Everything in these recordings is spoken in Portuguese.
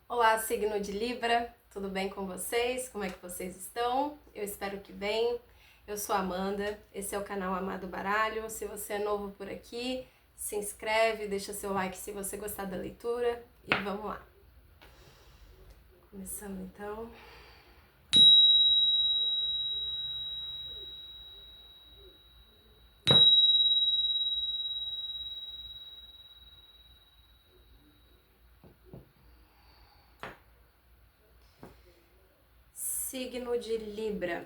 Olá, signo de Libra, tudo bem com vocês? Como é que vocês estão? Eu espero que bem. Eu sou a Amanda, esse é o canal Amado Baralho. Se você é novo por aqui, se inscreve, deixa seu like se você gostar da leitura e vamos lá. Começando então. Signo de Libra.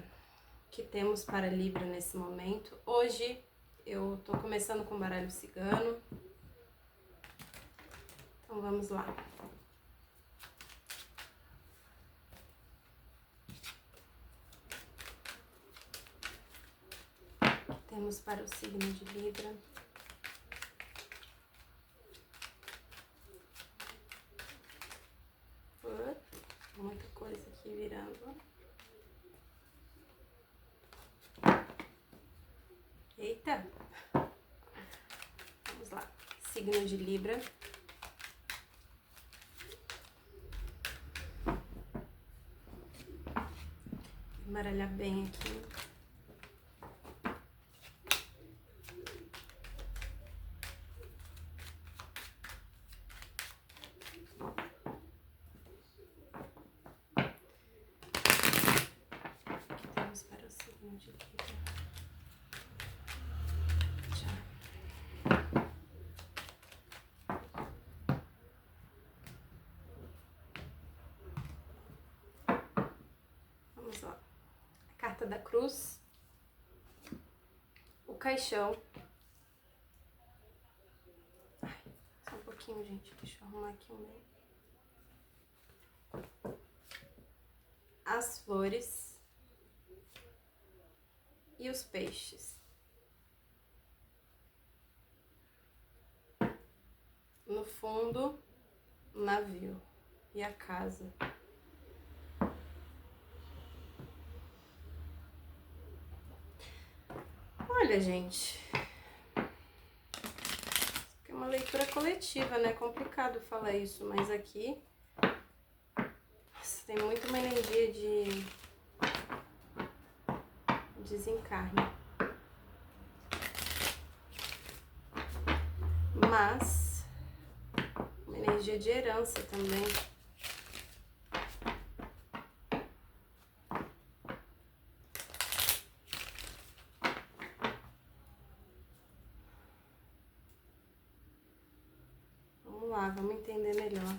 O que temos para Libra nesse momento? Hoje eu tô começando com baralho cigano. Então vamos lá. O que temos para o signo de Libra? Muita coisa aqui virando. Eita! Vamos lá. Signo de Libra. Embaralhar bem aqui. Temos para o signo de Libra. Vamos lá. A carta da cruz. O caixão. Ai, só um pouquinho, gente. Deixa eu arrumar aqui o meio. As flores. E os peixes. No fundo, o navio. E a casa. Olha, gente. Isso aqui é uma leitura coletiva, né? É complicado falar isso, mas aqui... Nossa, tem muito uma energia de desencarne. Mas uma energia de herança também. Vamos lá, vamos entender melhor.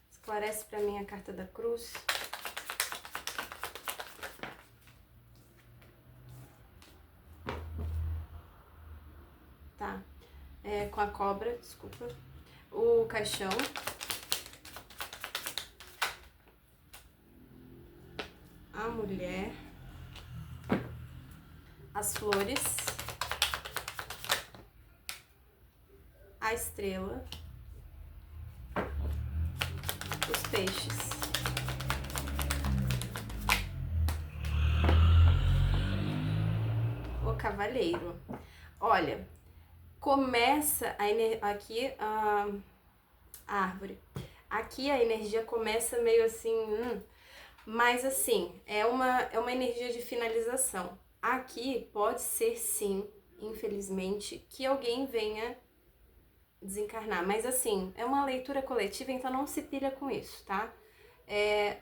Esclarece pra mim a carta da cruz. Tá. Com a cobra, desculpa. O caixão. A mulher. As flores. A estrela. Os peixes. O cavaleiro. Olha, começa aqui a árvore. Aqui a energia começa meio assim, mas assim, é uma energia de finalização. Aqui pode ser sim, infelizmente, que alguém venha desencarnar, mas assim, é uma leitura coletiva, então não se pilha com isso, tá?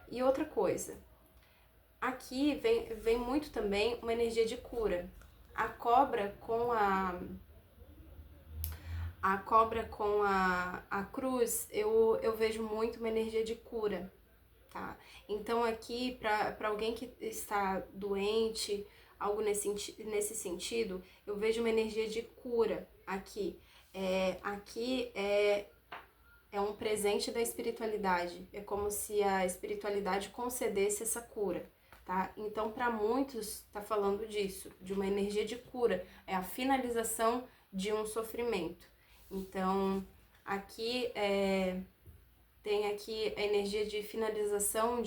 E outra coisa, aqui vem muito também uma energia de cura. A cobra com a cruz, eu vejo muito uma energia de cura, tá? Então aqui, para alguém que está doente, algo nesse sentido, eu vejo uma energia de cura aqui. Aqui é um presente da espiritualidade, é como se a espiritualidade concedesse essa cura, tá? Então, para muitos, tá falando disso, de uma energia de cura, é a finalização de um sofrimento. Então, aqui tem aqui a energia de finalização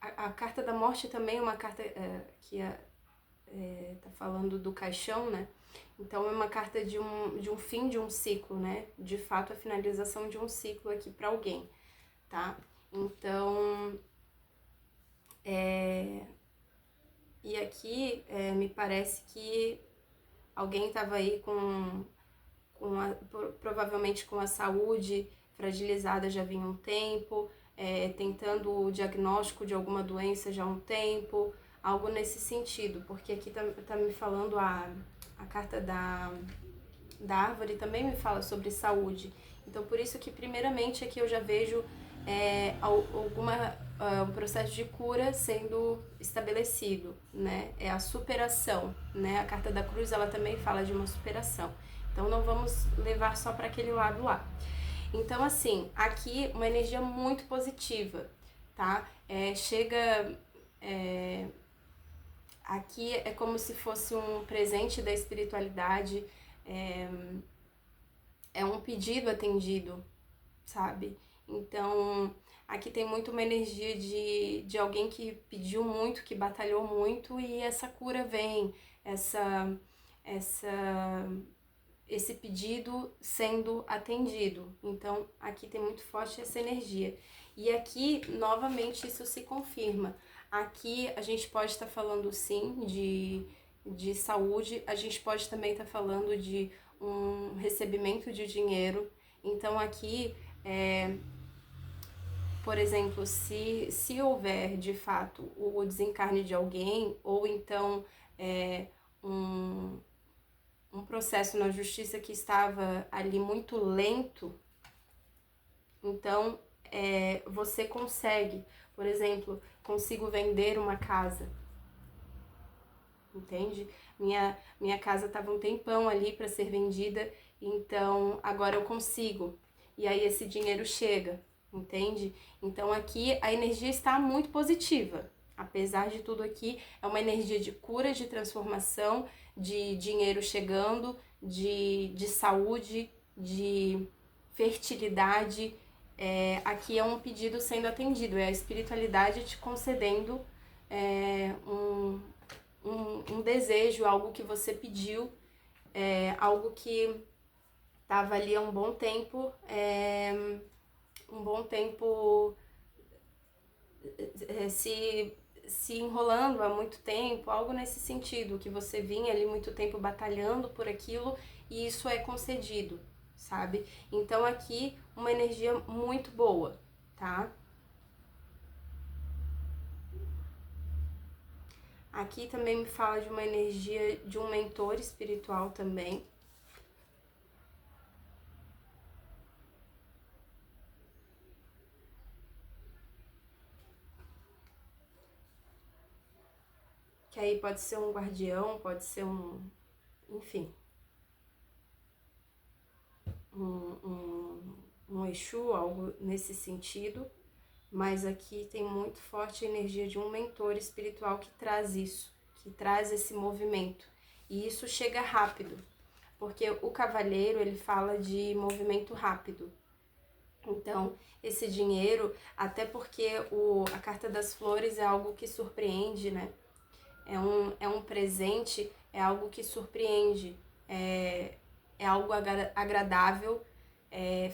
a carta da morte também é uma carta que tá falando do caixão, né? Então é uma carta de um fim de um ciclo, né? De fato, a finalização de um ciclo aqui para alguém, tá? Então, e aqui me parece que alguém estava aí provavelmente com a saúde fragilizada já vinha um tempo, tentando o diagnóstico de alguma doença já há um tempo, algo nesse sentido, porque aqui tá me falando a carta da árvore também me fala sobre saúde. Então, por isso que primeiramente aqui eu já vejo um processo de cura sendo estabelecido, né? É a superação, né? A carta da cruz, ela também fala de uma superação. Então, não vamos levar só para aquele lado lá. Então, assim, aqui uma energia muito positiva, tá? Aqui é como se fosse um presente da espiritualidade, é um pedido atendido, sabe? Então, aqui tem muito uma energia de alguém que pediu muito, que batalhou muito, e essa cura vem, esse pedido sendo atendido. Então, aqui tem muito forte essa energia. E aqui, novamente, isso se confirma. Aqui a gente pode estar falando, sim, de saúde, a gente pode também estar falando de um recebimento de dinheiro. Então, aqui, por exemplo, se houver, de fato, o desencarne de alguém, ou então um processo na justiça que estava ali muito lento, então você consegue, por exemplo, consigo vender uma casa, entende? Minha casa estava um tempão ali para ser vendida, então agora eu consigo, e aí esse dinheiro chega, entende? Então aqui a energia está muito positiva. Apesar de tudo aqui, é uma energia de cura, de transformação, de dinheiro chegando, de saúde, de fertilidade. Aqui é um pedido sendo atendido, é a espiritualidade te concedendo um desejo, algo que você pediu, algo que estava ali há um bom tempo, se enrolando há muito tempo, algo nesse sentido, que você vinha ali muito tempo batalhando por aquilo e isso é concedido, sabe? Então aqui uma energia muito boa, tá? Aqui também me fala de uma energia de um mentor espiritual também. Que aí pode ser um guardião, pode ser enfim, um Exu, algo nesse sentido. Mas aqui tem muito forte a energia de um mentor espiritual que traz isso, que traz esse movimento. E isso chega rápido, porque o cavalheiro, ele fala de movimento rápido. Então, esse dinheiro, até porque a carta das flores é algo que surpreende, né? É um presente, é algo que surpreende, é algo agradável,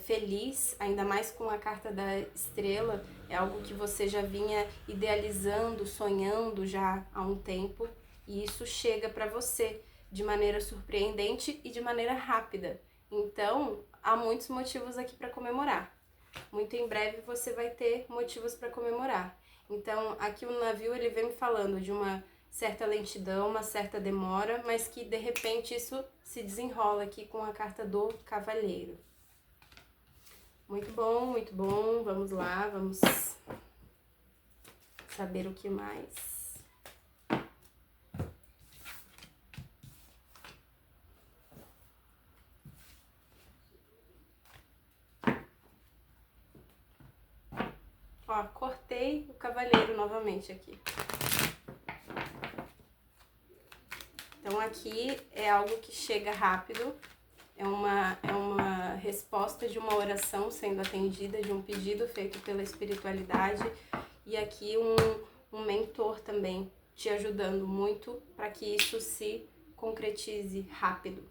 feliz, ainda mais com a carta da estrela, é algo que você já vinha idealizando, sonhando já há um tempo, e isso chega para você de maneira surpreendente e de maneira rápida. Então, há muitos motivos aqui para comemorar. Muito em breve você vai ter motivos para comemorar. Então, aqui o navio ele vem me falando de uma certa lentidão, uma certa demora, mas que de repente isso se desenrola aqui com a carta do cavaleiro. Muito bom, muito bom. Vamos lá, vamos saber o que mais. Ó, cortei o cavaleiro novamente aqui. Então aqui é algo que chega rápido, é uma resposta de uma oração sendo atendida, de um pedido feito pela espiritualidade, e aqui um mentor também te ajudando muito para que isso se concretize rápido,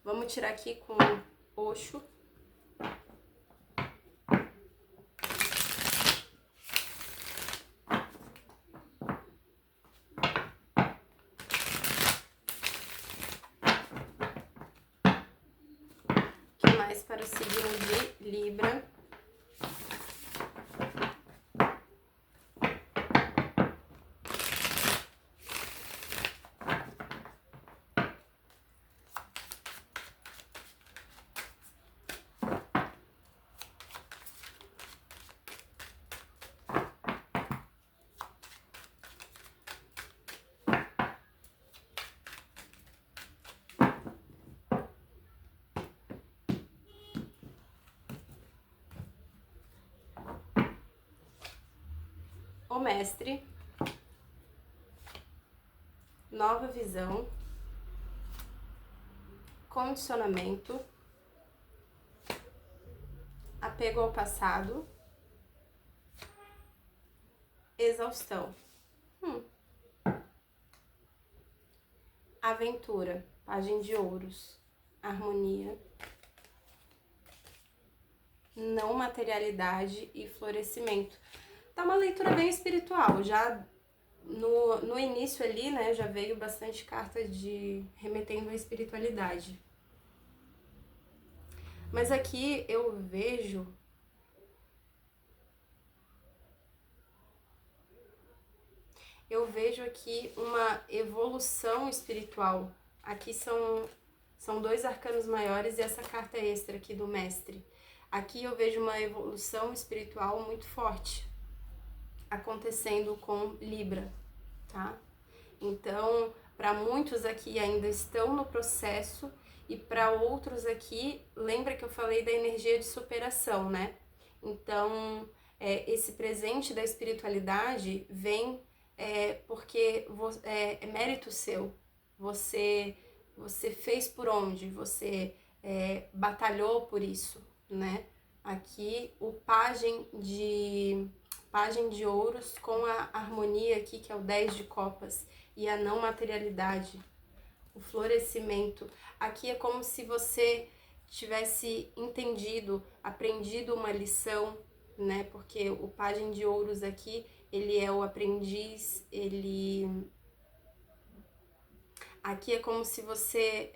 Vamos tirar aqui com Osho. O que mais para o signo de Libra? O Mestre, nova visão, condicionamento, apego ao passado, exaustão, aventura, Pajem de Ouros, harmonia, não materialidade e florescimento. Tá uma leitura bem espiritual, já no início ali, né, já veio bastante carta de remetendo à espiritualidade. Mas aqui eu vejo aqui uma evolução espiritual. Aqui são 2 arcanos maiores e essa carta extra aqui do mestre. Aqui eu vejo uma evolução espiritual muito forte acontecendo com Libra, tá? Então, para muitos aqui ainda estão no processo e para outros aqui, lembra que eu falei da energia de superação, né? Então, esse presente da espiritualidade vem porque é mérito seu. Você fez por onde? Você batalhou por isso, né? Aqui o Pajem de Ouros com a harmonia aqui, que é o 10 de copas, e a não materialidade, o florescimento. Aqui é como se você tivesse entendido, aprendido uma lição, né? Porque o Pajem de Ouros aqui, ele é o aprendiz, Aqui é como se você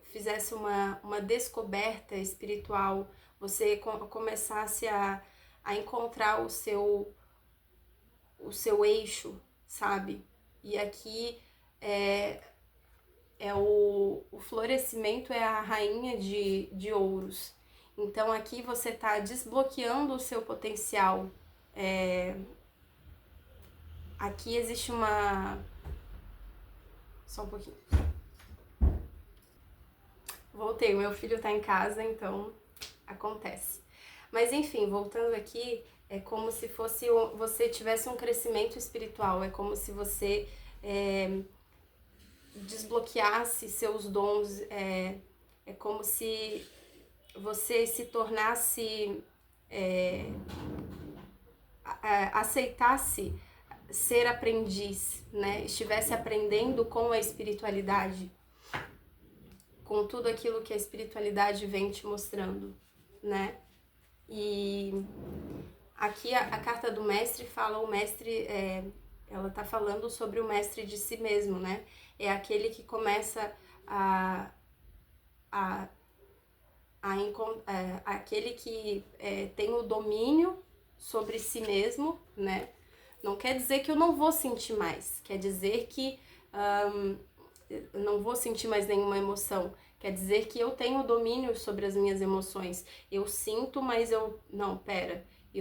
fizesse uma descoberta espiritual, você começasse a encontrar o seu eixo, sabe? E aqui o florescimento é a rainha de ouros. Então aqui você está desbloqueando o seu potencial. Aqui existe uma... Só um pouquinho. Voltei, o meu filho tá em casa, então acontece. Mas enfim, voltando aqui, é como se fosse você tivesse um crescimento espiritual, é como se você desbloqueasse seus dons, é como se você se tornasse, aceitasse ser aprendiz, né? Estivesse aprendendo com a espiritualidade, com tudo aquilo que a espiritualidade vem te mostrando, né? E aqui a carta do mestre fala, o mestre, ela tá falando sobre o mestre de si mesmo, né? É aquele que começa aquele que tem o domínio sobre si mesmo, né? Não quer dizer que eu não vou sentir mais, quer dizer que eu não vou sentir mais nenhuma emoção, quer dizer que eu tenho domínio sobre as minhas emoções. Eu sinto, mas eu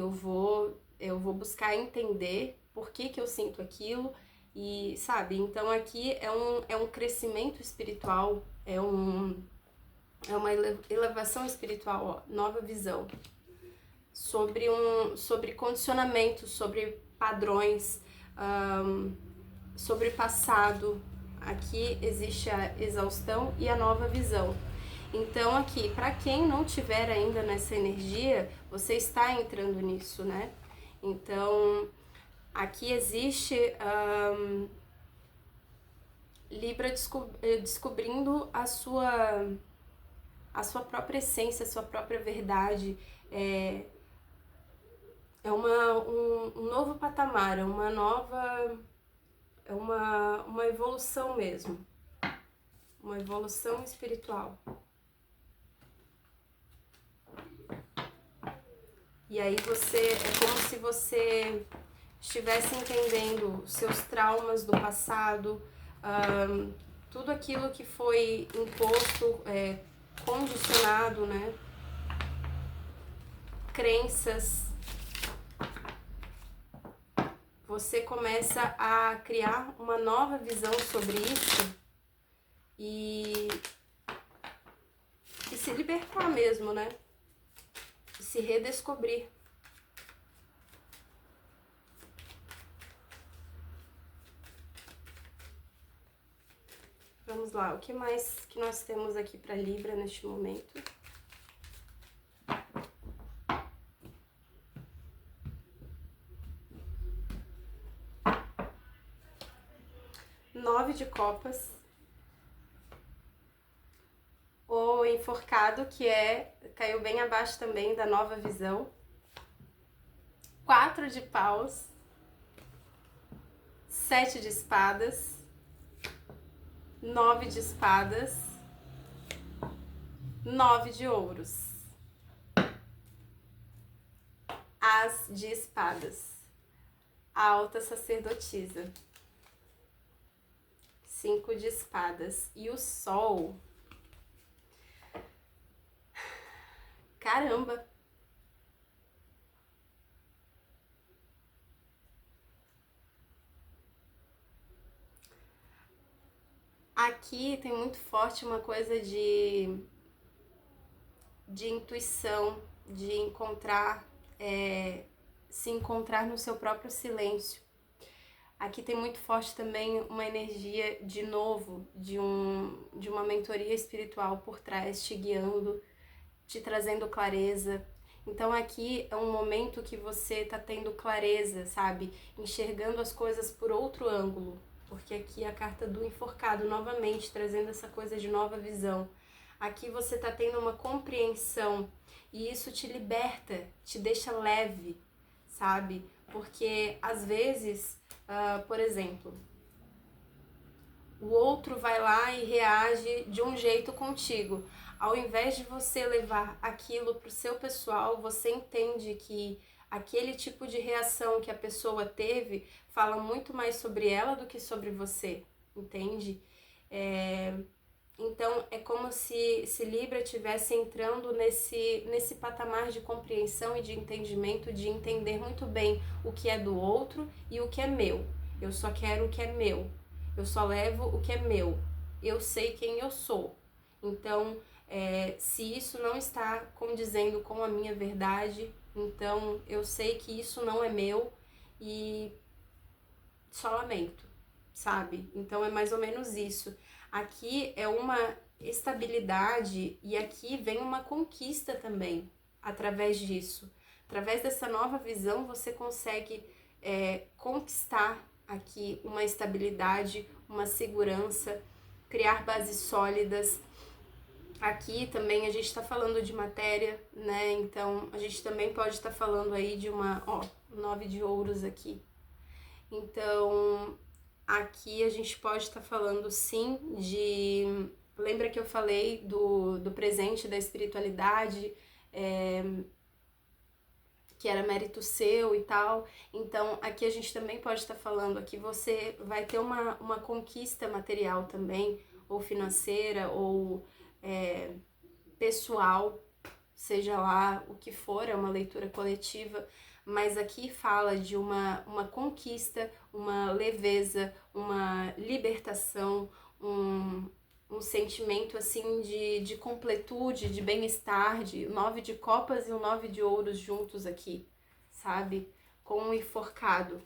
vou buscar entender por que eu sinto aquilo e, sabe? Então aqui é um crescimento espiritual, é uma elevação espiritual, ó, nova visão sobre condicionamento, sobre padrões, sobre passado. Aqui existe a exaustão e a nova visão. Então aqui, para quem não tiver ainda nessa energia, você está entrando nisso, né? Então aqui existe Libra descobrindo a sua a sua própria essência, a sua própria verdade. É um novo patamar, é uma nova, é uma evolução mesmo, uma evolução espiritual. E aí é como se você estivesse entendendo seus traumas do passado, tudo aquilo que foi imposto, condicionado, né? Crenças. Você começa a criar uma nova visão sobre isso e se libertar mesmo, né? E se redescobrir. Vamos lá, o que mais que nós temos aqui para Libra neste momento? Nove de copas. O enforcado, que caiu bem abaixo também da nova visão. 4 de paus. 7 de espadas. 9 de espadas. 9 de ouros. As de espadas. A alta sacerdotisa. 5 de espadas. E o sol. Caramba! Aqui tem muito forte uma coisa de intuição, de encontrar, se encontrar no seu próprio silêncio. Aqui tem muito forte também uma energia, de novo, de uma mentoria espiritual por trás, te guiando, te trazendo clareza. Então aqui é um momento que você tá tendo clareza, sabe? Enxergando as coisas por outro ângulo. Porque aqui é a carta do enforcado, novamente, trazendo essa coisa de nova visão. Aqui você tá tendo uma compreensão e isso te liberta, te deixa leve, sabe? Porque às vezes, por exemplo, o outro vai lá e reage de um jeito contigo. Ao invés de você levar aquilo pro seu pessoal, você entende que aquele tipo de reação que a pessoa teve fala muito mais sobre ela do que sobre você, entende? Então é como se Libra estivesse entrando nesse patamar de compreensão e de entendimento, de entender muito bem o que é do outro e o que é meu. Eu só quero o que é meu. Eu só levo o que é meu. Eu sei quem eu sou. Então, se isso não está condizendo com a minha verdade, então eu sei que isso não é meu e só lamento, sabe? Então é mais ou menos isso. Aqui é uma estabilidade e aqui vem uma conquista também através disso. Através dessa nova visão você consegue conquistar aqui uma estabilidade, uma segurança, criar bases sólidas. Aqui também a gente está falando de matéria, né? Então a gente também pode estar falando aí de uma, 9 de ouros aqui. Então aqui a gente pode estar falando sim de... Lembra que eu falei do presente da espiritualidade, que era mérito seu e tal. Então aqui a gente também pode estar falando que você vai ter uma conquista material também, ou financeira, ou pessoal, seja lá o que for, é uma leitura coletiva, mas aqui fala de uma conquista, uma leveza, uma libertação, um sentimento assim de completude, de bem-estar, de 9 de copas e o 9 de ouros juntos aqui, sabe? Com um enforcado.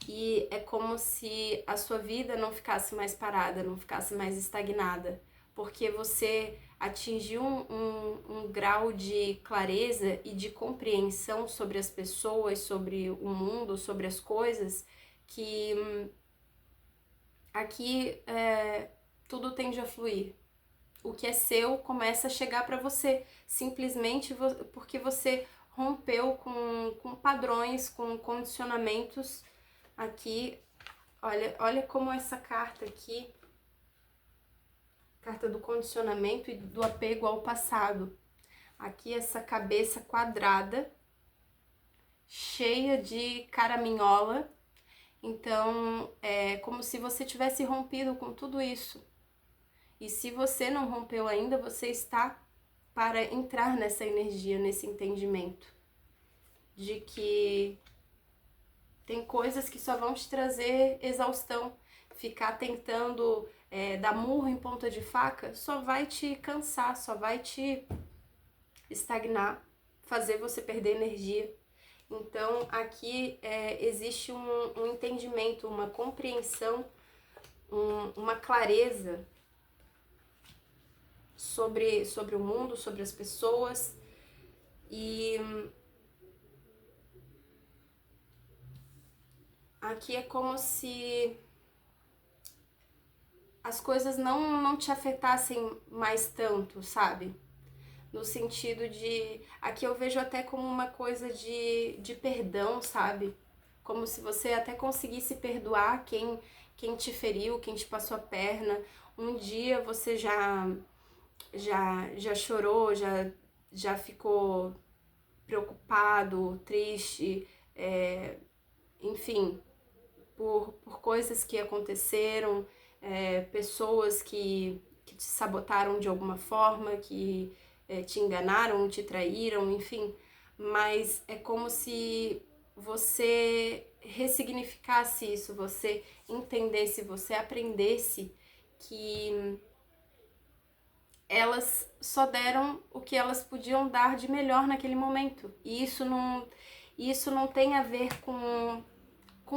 E é como se a sua vida não ficasse mais parada, não ficasse mais estagnada, porque você atingiu um grau de clareza e de compreensão sobre as pessoas, sobre o mundo, sobre as coisas, que aqui tudo tende a fluir, o que é seu começa a chegar para você, simplesmente porque você rompeu com padrões, com condicionamentos aqui. Olha como essa carta aqui, carta do condicionamento e do apego ao passado. Aqui essa cabeça quadrada, cheia de caraminhola. Então, é como se você tivesse rompido com tudo isso. E se você não rompeu ainda, você está para entrar nessa energia, nesse entendimento de que tem coisas que só vão te trazer exaustão. Ficar tentando dar murro em ponta de faca só vai te cansar, só vai te estagnar, fazer você perder energia. Então aqui existe um entendimento, uma compreensão, uma clareza sobre o mundo, sobre as pessoas. E aqui é como se as coisas não te afetassem mais tanto, sabe? No sentido de... Aqui eu vejo até como uma coisa de perdão, sabe? Como se você até conseguisse perdoar quem te feriu, quem te passou a perna. Um dia você já chorou, já ficou preocupado, triste, enfim, por coisas que aconteceram, pessoas que te sabotaram de alguma forma, que te enganaram, te traíram, enfim. Mas é como se você ressignificasse isso, você entendesse, você aprendesse que elas só deram o que elas podiam dar de melhor naquele momento. E isso não tem a ver com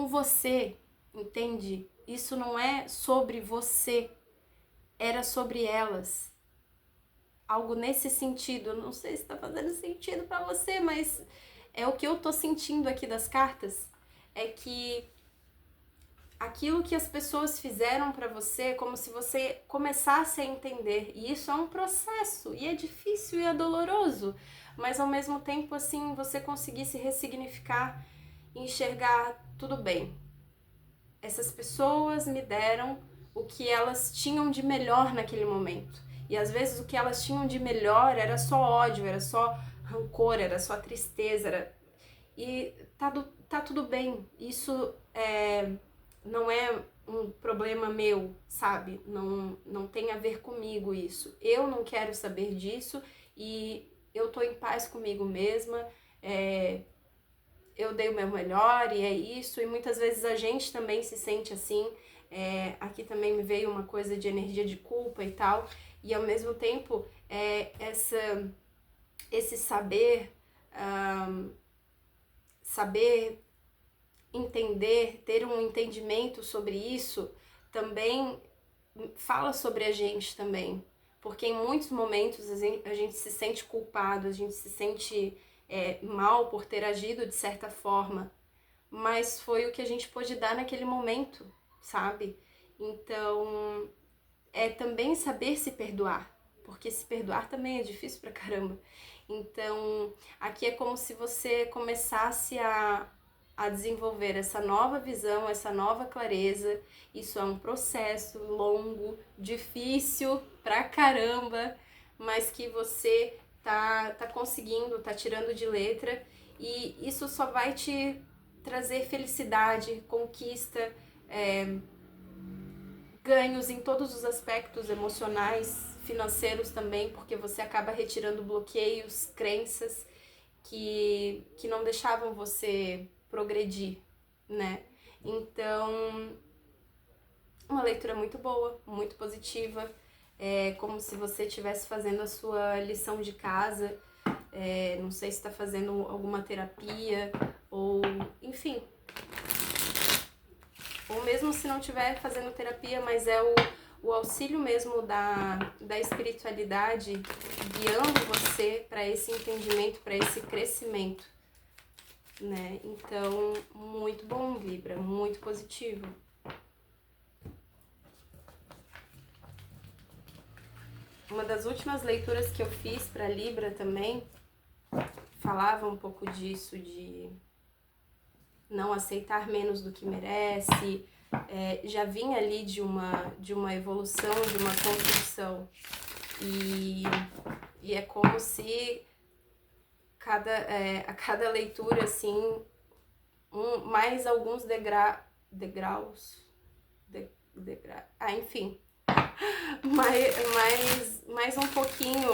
você, entende? Isso não é sobre você, era sobre elas. Algo nesse sentido. Não sei se tá fazendo sentido pra você, mas é o que eu tô sentindo aqui das cartas. É que aquilo que as pessoas fizeram pra você é como se você começasse a entender. E isso é um processo, e é difícil e é doloroso. Mas ao mesmo tempo, assim, você conseguisse ressignificar e enxergar, tudo bem. Essas pessoas me deram o que elas tinham de melhor naquele momento. E às vezes o que elas tinham de melhor era só ódio, era só rancor, era só tristeza. E tá tudo bem. Isso não é um problema meu, sabe? Não tem a ver comigo isso. Eu não quero saber disso e eu tô em paz comigo mesma. Eu dei o meu melhor e é isso. E muitas vezes a gente também se sente assim. Aqui também me veio uma coisa de energia de culpa e tal. E ao mesmo tempo, esse saber, saber entender, ter um entendimento sobre isso, também fala sobre a gente também. Porque em muitos momentos a gente se sente culpado, a gente se sente mal por ter agido de certa forma, mas foi o que a gente pôde dar naquele momento, sabe? Então, é também saber se perdoar, porque se perdoar também é difícil pra caramba. Então, aqui é como se você começasse a desenvolver essa nova visão, essa nova clareza. Isso é um processo longo, difícil pra caramba, mas que você tá conseguindo, tá tirando de letra, e isso só vai te trazer felicidade, conquista, ganhos em todos os aspectos emocionais, financeiros também, porque você acaba retirando bloqueios, crenças que não deixavam você progredir, né? Então, uma leitura muito boa, muito positiva, é como se você estivesse fazendo a sua lição de casa, não sei se está fazendo alguma terapia, ou enfim, ou mesmo se não estiver fazendo terapia, mas é o auxílio mesmo da espiritualidade guiando você para esse entendimento, para esse crescimento, né? Então, muito bom, Libra, muito positivo. Uma das últimas leituras que eu fiz para Libra também falava um pouco disso, de não aceitar menos do que merece. Já vinha ali de uma evolução, de uma construção. E é como se a cada leitura, assim, mais alguns degraus. Enfim. mais um pouquinho,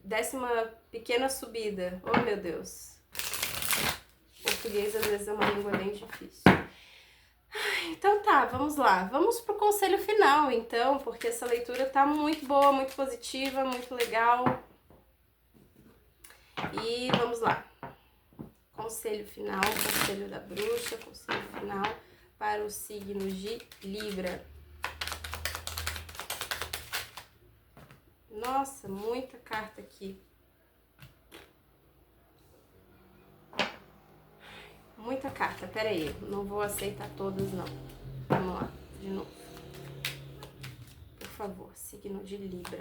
desce uma pequena subida. Oh, meu Deus. Português às vezes é uma língua bem difícil. Então tá, vamos lá. Vamos pro conselho final, então, porque essa leitura tá muito boa, muito positiva, muito legal. E vamos lá. Conselho final, conselho da bruxa, conselho final para o signo de Libra. Nossa, muita carta aqui. Muita carta, pera aí, não vou aceitar todas não. Vamos lá, de novo. Por favor, signo de Libra.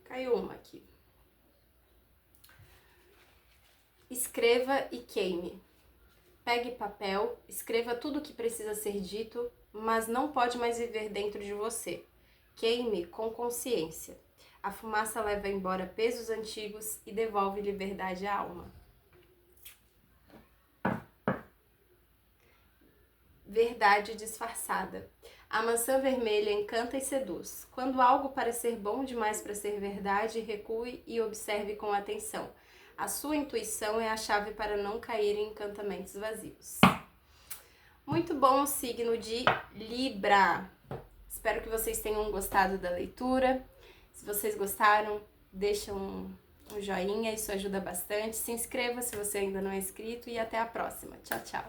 Caiu uma aqui. Escreva e queime. Pegue papel, escreva tudo o que precisa ser dito, mas não pode mais viver dentro de você. Queime com consciência. A fumaça leva embora pesos antigos e devolve liberdade à alma. Verdade disfarçada. A maçã vermelha encanta e seduz. Quando algo parecer bom demais para ser verdade, recue e observe com atenção. A sua intuição é a chave para não cair em encantamentos vazios. Muito bom o signo de Libra. Espero que vocês tenham gostado da leitura. Se vocês gostaram, deixa um joinha, isso ajuda bastante. Se inscreva se você ainda não é inscrito e até a próxima. Tchau, tchau.